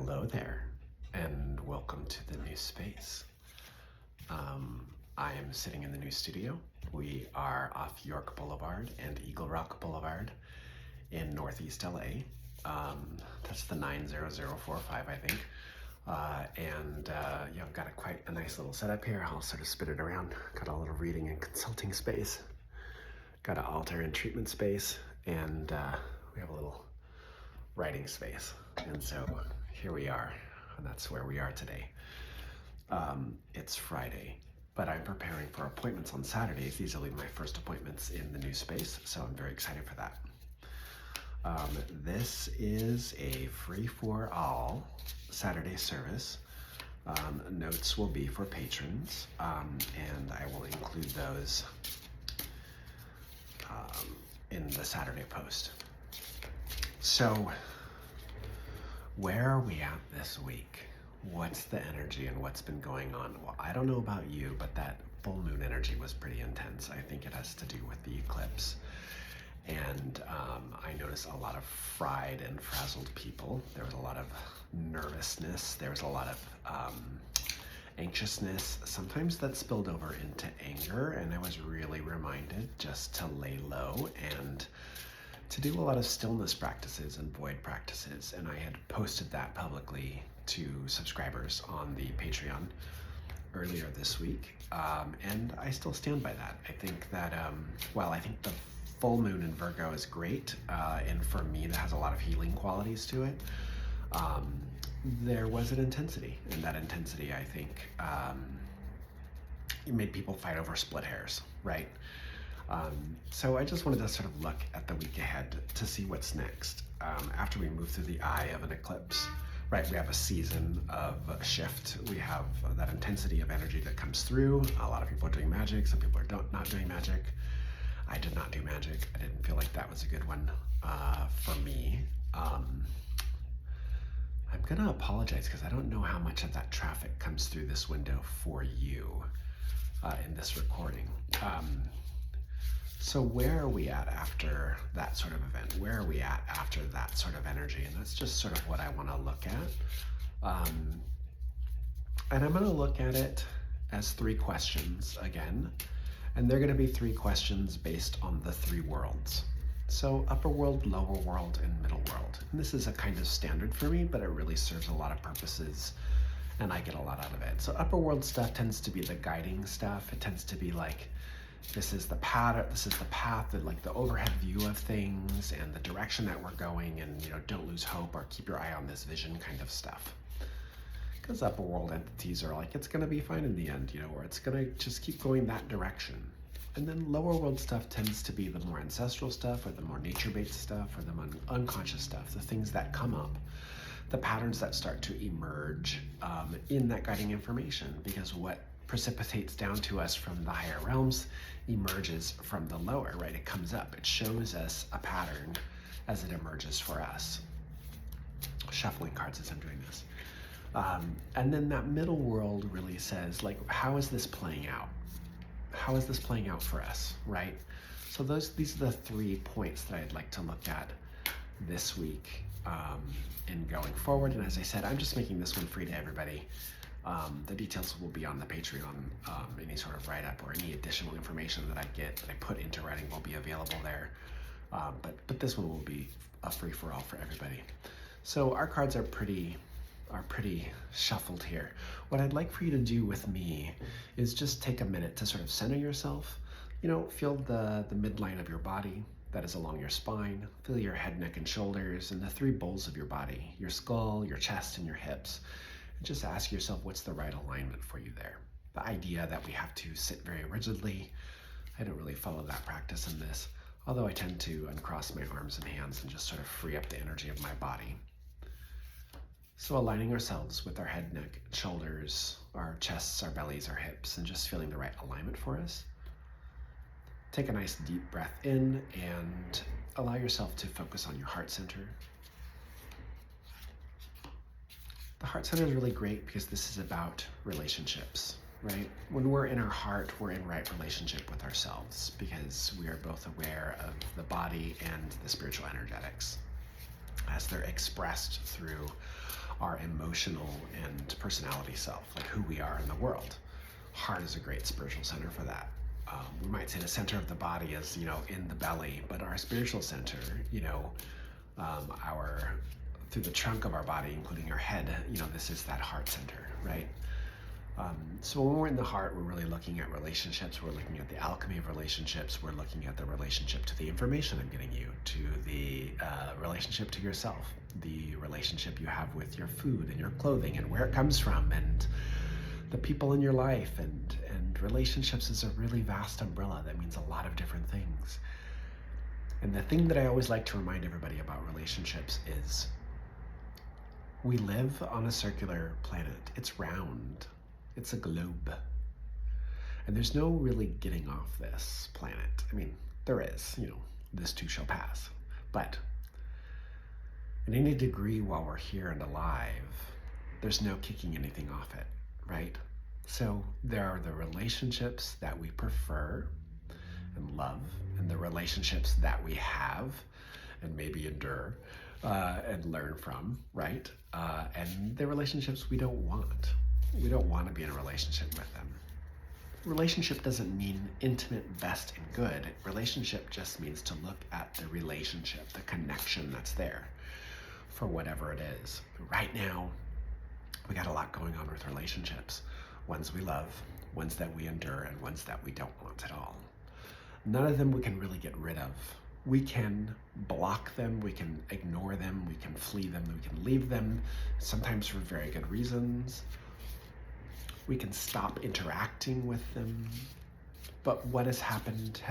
Hello there, and welcome to the new space. I am sitting in the new studio. We are off York Boulevard and Eagle Rock Boulevard in Northeast LA. That's the 90045, I think. Yeah, I've got quite a nice little setup here. I'll sort of spin it around. Got a little reading and consulting space. Got an altar and treatment space, and we have a little writing space. And so here we are, and that's where we are today. It's Friday, but I'm preparing for appointments on Saturdays. These will be my first appointments in the new space, so I'm very excited for that. This is a free-for-all Saturday service. Notes will be for patrons, and I will include those in the Saturday post. So, where are we at this week? What's the energy and what's been going on? Well, I don't know about you, but that full moon energy was pretty intense. I think it has to do with the eclipse. And I noticed a lot of fried and frazzled people. There was a lot of nervousness. There was a lot of anxiousness. Sometimes that spilled over into anger, and I was really reminded just to lay low and to do a lot of stillness practices and void practices. And I had posted that publicly to subscribers on the Patreon earlier this week. And I still stand by that. I think that, I think the full moon in Virgo is great. And for me, that has a lot of healing qualities to it. There was an intensity, and that intensity, I think, it made people fight over split hairs, right? So I just wanted to sort of look at the week ahead to see what's next. After we move through the eye of an eclipse, right, we have a season of shift. We have that intensity of energy that comes through. A lot of people are doing magic. Some people are not doing magic. I did not do magic. I didn't feel like that was a good one for me. I'm gonna apologize because I don't know how much of that traffic comes through this window for you in this recording. So where are we at after that sort of event? Where are we at after that sort of energy? And that's just sort of what I want to look at. And I'm going to look at it as three questions again. And they're going to be three questions based on the three worlds. So upper world, lower world, and middle world. And this is a kind of standard for me, but it really serves a lot of purposes, and I get a lot out of it. So upper world stuff tends to be the guiding stuff. It tends to be like, this is the pattern, this is the path, that like the overhead view of things and the direction that we're going, and don't lose hope or keep your eye on this vision kind of stuff. Because upper world entities are like, it's gonna be fine in the end, or it's gonna just keep going that direction. And then lower world stuff tends to be the more ancestral stuff, or the more nature-based stuff, or the more unconscious stuff, the things that come up, the patterns that start to emerge in that guiding information, because what precipitates down to us from the higher realms emerges from the lower, right? It comes up, it shows us a pattern as it emerges for us. Shuffling cards as I'm doing this. And then that middle world really says, like, how is this playing out? How is this playing out for us, right? So these are the 3 points that I'd like to look at this week and going forward. And as I said, I'm just making this one free to everybody. The details will be on the Patreon. Any sort of write-up or any additional information that I get, that I put into writing, will be available there. But this one will be a free-for-all for everybody. So our cards are pretty shuffled here. What I'd like for you to do with me is just take a minute to sort of center yourself. Feel the midline of your body that is along your spine. Feel your head, neck, and shoulders, and the three bowls of your body, your skull, your chest, and your hips. And just ask yourself, what's the right alignment for you there? The idea that we have to sit very rigidly, I don't really follow that practice in this, although I tend to uncross my arms and hands and just sort of free up the energy of my body. So aligning ourselves with our head, neck, shoulders, our chests, our bellies, our hips, and just feeling the right alignment for us. Take a nice deep breath in and allow yourself to focus on your heart center. The heart center is really great because this is about relationships, right? When we're in our heart, we're in right relationship with ourselves because we are both aware of the body and the spiritual energetics. as they're expressed through our emotional and personality self, like who we are in the world. Heart is a great spiritual center for that. We might say the center of the body is, in the belly, but our spiritual center, our through the trunk of our body, including our head, this is that heart center, right? So when we're in the heart, we're really looking at relationships. We're looking at the alchemy of relationships. We're looking at the relationship to the information I'm getting you, to the relationship to yourself, the relationship you have with your food and your clothing and where it comes from, and the people in your life. And relationships is a really vast umbrella that means a lot of different things. And the thing that I always like to remind everybody about relationships is we live on a circular planet. It's round. It's a globe. And there's no really getting off this planet. I mean, there is, this too shall pass. But in any degree while we're here and alive, there's no kicking anything off it, right? So there are the relationships that we prefer and love, and the relationships that we have and maybe endure and learn from, right? And the relationships we don't want. We don't want to be in a relationship with them. Relationship doesn't mean intimate, best, and good. Relationship just means to look at the relationship, the connection that's there for whatever it is. Right now, we got a lot going on with relationships. Ones we love, ones that we endure, and ones that we don't want at all. None of them we can really get rid of. We can block them, we can ignore them, we can flee them, we can leave them, sometimes for very good reasons. We can stop interacting with them, but what has happened,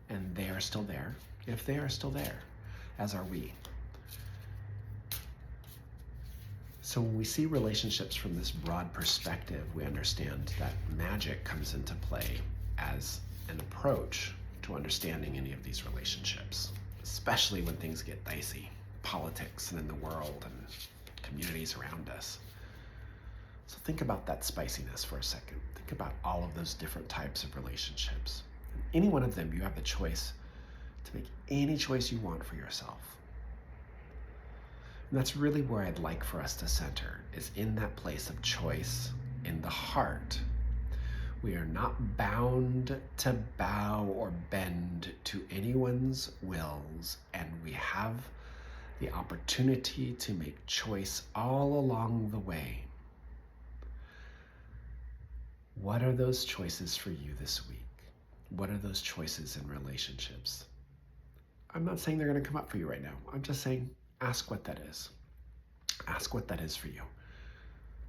and they are still there, if they are still there, as are we. So when we see relationships from this broad perspective, we understand that magic comes into play as an approach to understanding any of these relationships, especially when things get dicey, politics and in the world and communities around us. So think about that spiciness for a second. Think about all of those different types of relationships. In any one of them, you have the choice to make any choice you want for yourself. And that's really where I'd like for us to center, is in that place of choice in the heart. We are not bound to bow or bend to anyone's wills, and we have the opportunity to make choice all along the way. What are those choices for you this week? What are those choices in relationships? I'm not saying they're going to come up for you right now. I'm just saying, ask what that is. Ask what that is for you.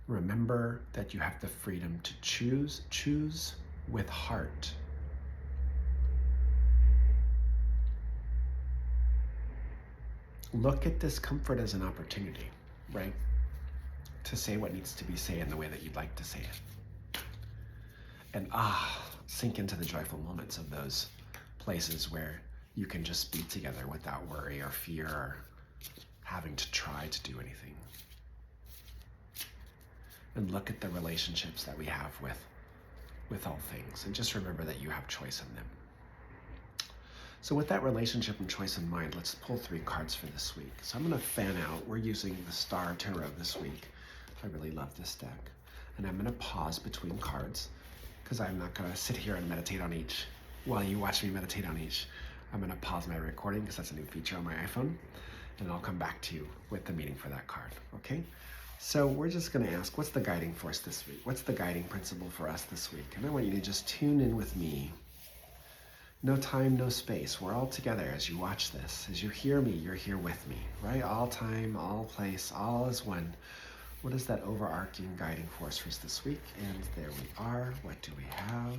Remember that you have the freedom to choose. Choose with heart. Look at discomfort as an opportunity, right? To say what needs to be said in the way that you'd like to say it. And sink into the joyful moments of those places where you can just be together without worry or fear or having to try to do anything. And look at the relationships that we have with all things, and just remember that you have choice in them. So with that relationship and choice in mind, let's pull 3 cards for this week. So I'm going to fan out. We're using the Star Tarot this week. I really love this deck. And I'm going to pause between cards, because I'm not going to sit here and meditate on each while you watch me meditate on each. I'm going to pause my recording because that's a new feature on my iPhone, and I'll come back to you with the meaning for that card, okay? So we're just going to ask, what's the guiding force this week? What's the guiding principle for us this week? And I want you to just tune in with me. No time, no space. We're all together as you watch this. As you hear me, you're here with me, right? All time, all place, all is one. What is that overarching guiding force for us this week? And there we are. What do we have?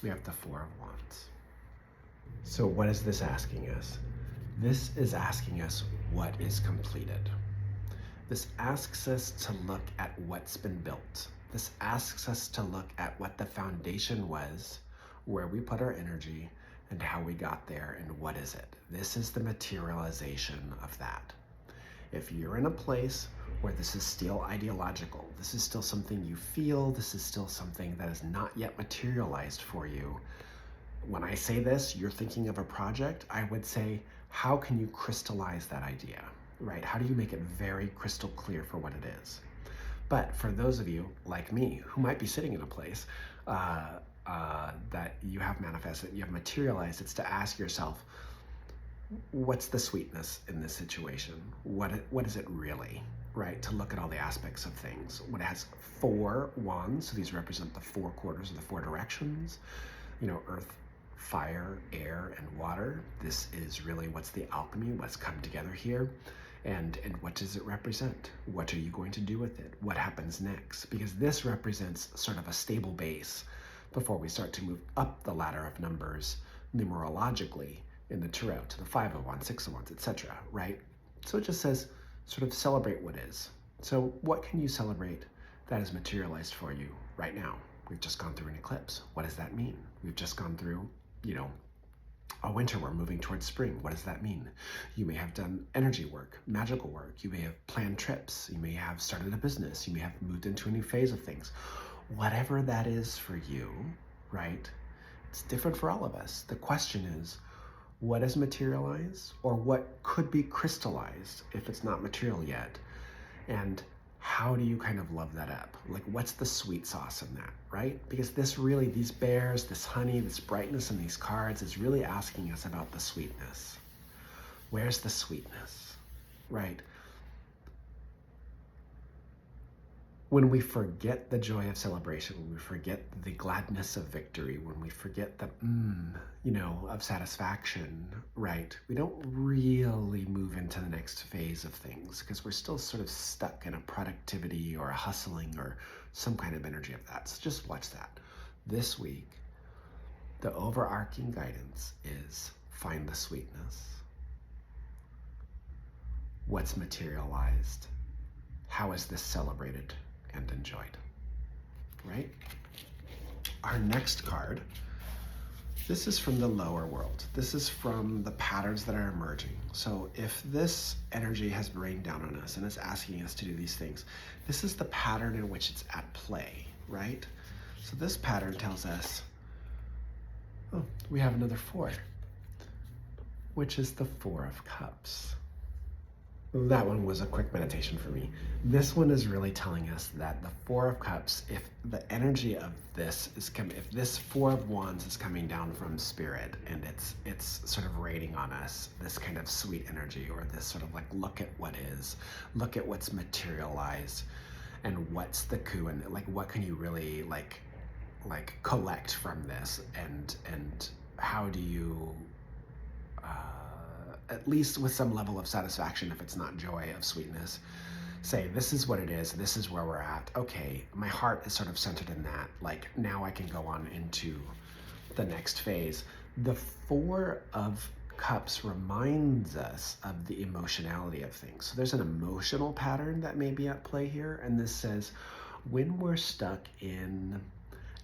We have the 4 of Wands. So what is this asking us? This is asking us what is completed. This asks us to look at what's been built. This asks us to look at what the foundation was, where we put our energy, and how we got there, and what is it. This is the materialization of that. If you're in a place or this is still ideological. This is still something you feel. This is still something that is not yet materialized for you. When I say this, you're thinking of a project, I would say, how can you crystallize that idea, right? How do you make it very crystal clear for what it is? But for those of you like me who might be sitting in a place that you have manifested, you have materialized, it's to ask yourself, what's the sweetness in this situation? What is it really, right? To look at all the aspects of things. When it has 4 wands, so these represent the 4 quarters of the 4 directions, earth, fire, air, and water. This is really what's the alchemy, what's come together here. And what does it represent? What are you going to do with it? What happens next? Because this represents sort of a stable base before we start to move up the ladder of numbers numerologically in the tarot to the 5 of Wands, 6 of Wands, etc., right? So it just says sort of celebrate what is. So what can you celebrate that is materialized for you right now? We've just gone through an eclipse. What does that mean? We've just gone through, a winter. We're moving towards spring. What does that mean? You may have done energy work, magical work. You may have planned trips. You may have started a business. You may have moved into a new phase of things. Whatever that is for you, right? It's different for all of us. The question is, what is materialized, or what could be crystallized if it's not material yet? And how do you kind of love that up? Like, what's the sweet sauce in that, right? Because this really, these bears, this honey, this brightness in these cards is really asking us about the sweetness. Where's the sweetness, right? When we forget the joy of celebration, when we forget the gladness of victory, when we forget the of satisfaction, right? We don't really move into the next phase of things because we're still sort of stuck in a productivity or a hustling or some kind of energy of that. So just watch that. This week, the overarching guidance is find the sweetness. What's materialized? How is this celebrated and enjoyed, right? Our next card, this is from the lower world. This is from the patterns that are emerging. So if this energy has rained down on us and is asking us to do these things, this is the pattern in which it's at play, right? So this pattern tells us, oh, we have another 4, which is the 4 of Cups. That one was a quick meditation for me. This one is really telling us that the 4 of Cups, if the energy of this is coming, if this 4 of Wands is coming down from Spirit and it's sort of raining on us, this kind of sweet energy, or this sort of like, look at what is, look at what's materialized, and what's the coup, and like, what can you really like collect from this, and how do you at least with some level of satisfaction, if it's not joy, of sweetness, say, this is what it is, this is where we're at. Okay, my heart is sort of centered in that. Like, now I can go on into the next phase. The 4 of Cups reminds us of the emotionality of things. So there's an emotional pattern that may be at play here. And this says, when we're stuck in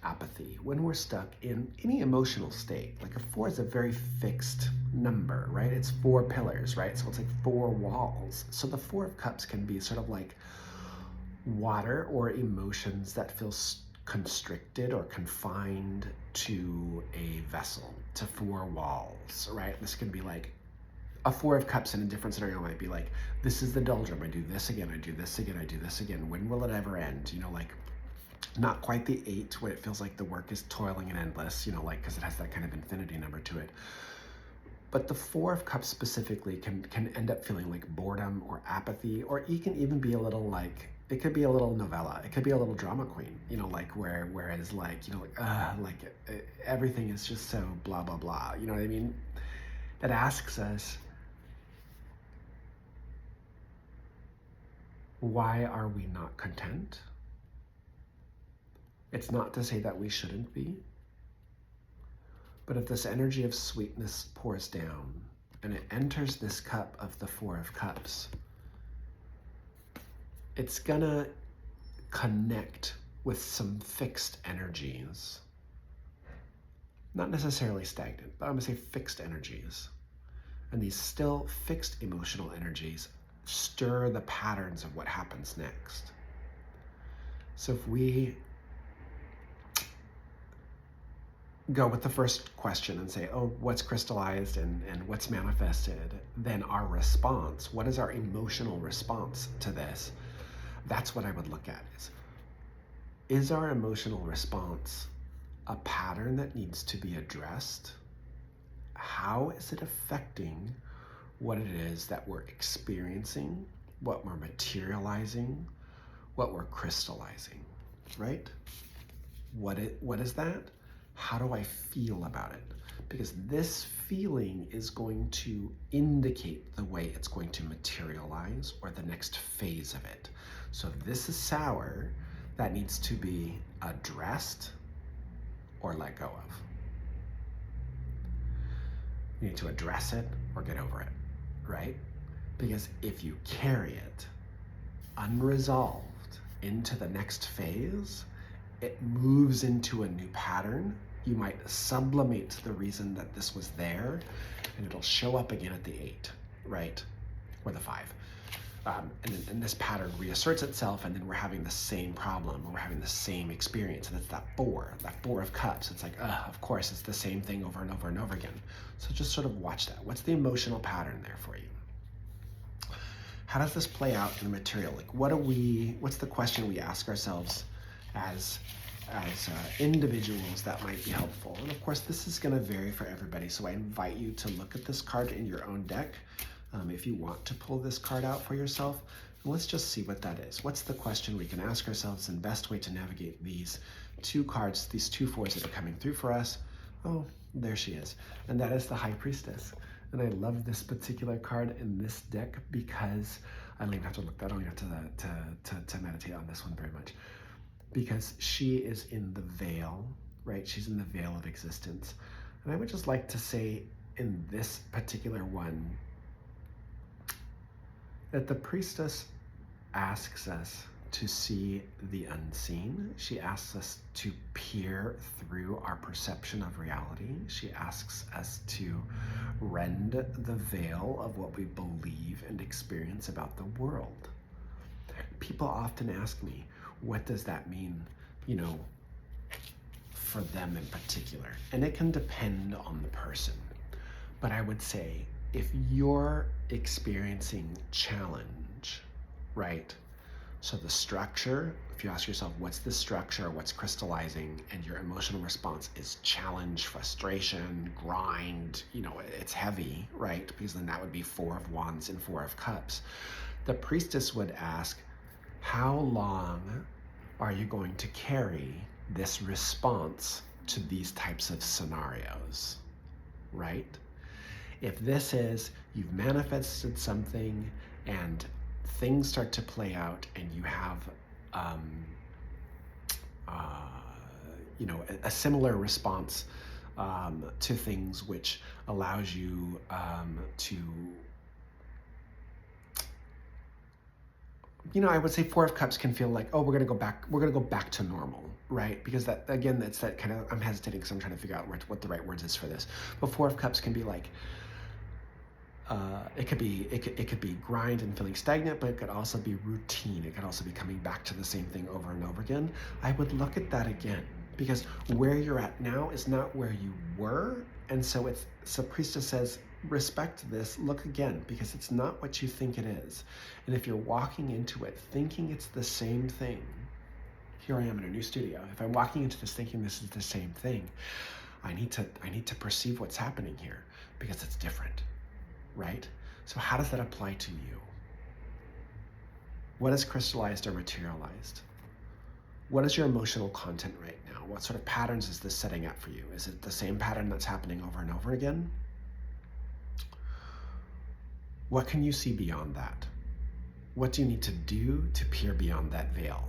apathy, when we're stuck in any emotional state, like a 4 is a very fixed number, right? It's 4 pillars, right? So it's like 4 walls. So the 4 of Cups can be sort of like water or emotions that feel constricted or confined to a vessel, to 4 walls, right? This can be like a 4 of Cups in a different scenario might be like, this is the doldrum, I do this again, I do this again, I do this again. When will it ever end? Like, not quite the 8 where it feels like the work is toiling and endless, like, because it has that kind of infinity number to it. But the 4 of Cups specifically can end up feeling like boredom or apathy, or it can even be a little like, it could be a little novella, it could be a little drama queen, like whereas like, everything is just so blah, blah, blah, you know what I mean? That asks us, why are we not content? It's not to say that we shouldn't be, but if this energy of sweetness pours down and it enters this cup of the 4 of Cups, it's gonna connect with some fixed energies. Not necessarily stagnant, but I'm gonna say fixed energies. And these still fixed emotional energies stir the patterns of what happens next. So if we go with the first question and say, oh, what's crystallized and what's manifested, then our response, what is our emotional response to this? That's what I would look at. Is our emotional response a pattern that needs to be addressed? How is it affecting what it is that we're experiencing, what we're materializing, what we're crystallizing, right? What is that? How do I feel about it? Because this feeling is going to indicate the way it's going to materialize or the next phase of it. So if this is sour, that needs to be addressed or let go of. You need to address it or get over it, right? Because if you carry it unresolved into the next phase, it moves into a new pattern. You might sublimate the reason that this was there, and it'll show up again at the 8, right? Or the 5. And this pattern reasserts itself, and then we're having the same problem, or we're having the same experience, and it's that 4 of cups. It's like, of course, it's the same thing over and over and over again. So just sort of watch that. What's the emotional pattern there for you? How does this play out in the material? Like, what's the question we ask ourselves as individuals that might be helpful? And of course, this is going to vary for everybody. So I invite you to look at this card in your own deck. If you want to pull this card out for yourself, let's just see what that is. What's the question we can ask ourselves and best way to navigate these 2 cards, these 2 4s that are coming through for us? Oh, there she is. And that is the High Priestess. And I love this particular card in this deck because I don't even have to look. I don't even have to meditate on this one very much, because she is in the veil, right? She's in the veil of existence. And I would just like to say in this particular one that the Priestess asks us to see the unseen. She asks us to peer through our perception of reality. She asks us to rend the veil of what we believe and experience about the world. People often ask me, what does that mean, for them in particular? And it can depend on the person. But I would say, if you're experiencing challenge, right? So the structure, if you ask yourself, what's the structure, what's crystallizing, and your emotional response is challenge, frustration, grind, it's heavy, right? Because then that would be 4 of Wands and 4 of Cups. The Priestess would ask, how long are you going to carry this response to these types of scenarios, right? If this is, you've manifested something and things start to play out and you have, a similar response to things, which allows you to, I would say 4 of Cups can feel like, oh, we're gonna go back to normal, right? Because that, again, that's that kind of, I'm hesitating because I'm trying to figure out what the right words is for this. But 4 of Cups can be like, it could be grind and feeling stagnant, but it could also be routine. It could also be coming back to the same thing over and over again. I would look at that again, because where you're at now is not where you were. And so Priestess says, respect this, look again, because it's not what you think it is. And if you're walking into it thinking it's the same thing, here I am in a new studio. If I'm walking into this thinking this is the same thing, I need to perceive what's happening here, because it's different. Right? So how does that apply to you? What is crystallized or materialized? What is your emotional content right now? What sort of patterns is this setting up for you? Is it the same pattern that's happening over and over again? What can you see beyond that? What do you need to do to peer beyond that veil?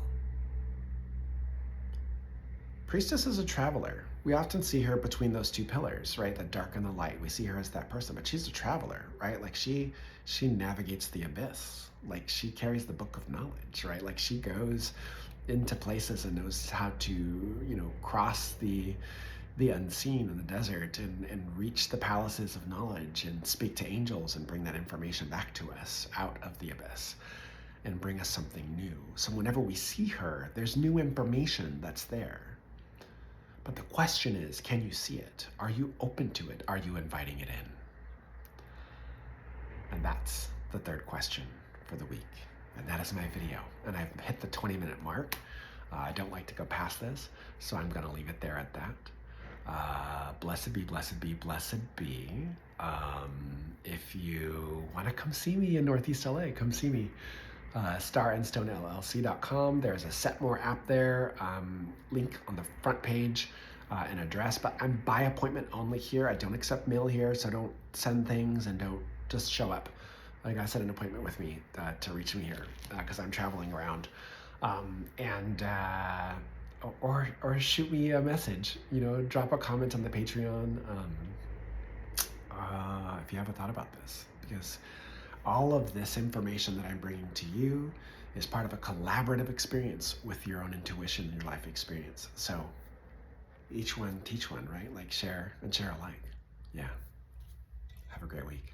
Priestess is a traveler. We often see her between those 2 pillars, right? The dark and the light. We see her as that person, but she's a traveler, right? Like she navigates the abyss. Like she carries the book of knowledge, right? Like she goes into places and knows how to, cross the the unseen in the desert and reach the palaces of knowledge and speak to angels and bring that information back to us out of the abyss and bring us something new. So whenever we see her, there's new information that's there. But the question is, can you see it? Are you open to it? Are you inviting it in? And that's the third question for the week. And that is my video. And I've hit the 20-minute mark. I don't like to go past this, so I'm going to leave it there at that. Blessed be, blessed be, blessed be. If you want to come see me in Northeast LA, come see me. StarandStoneLLC.com. There's a Setmore app there. Link on the front page, an address. But I'm by appointment only here. I don't accept mail here, so don't send things and don't just show up. Like, I set an appointment with me to reach me here because I'm traveling around. Or shoot me a message. Drop a comment on the Patreon if you haven't thought about this, because all of this information that I'm bringing to you is part of a collaborative experience with your own intuition and your life experience. So each one teach one, right? Like share and share alike. Yeah. Have a great week.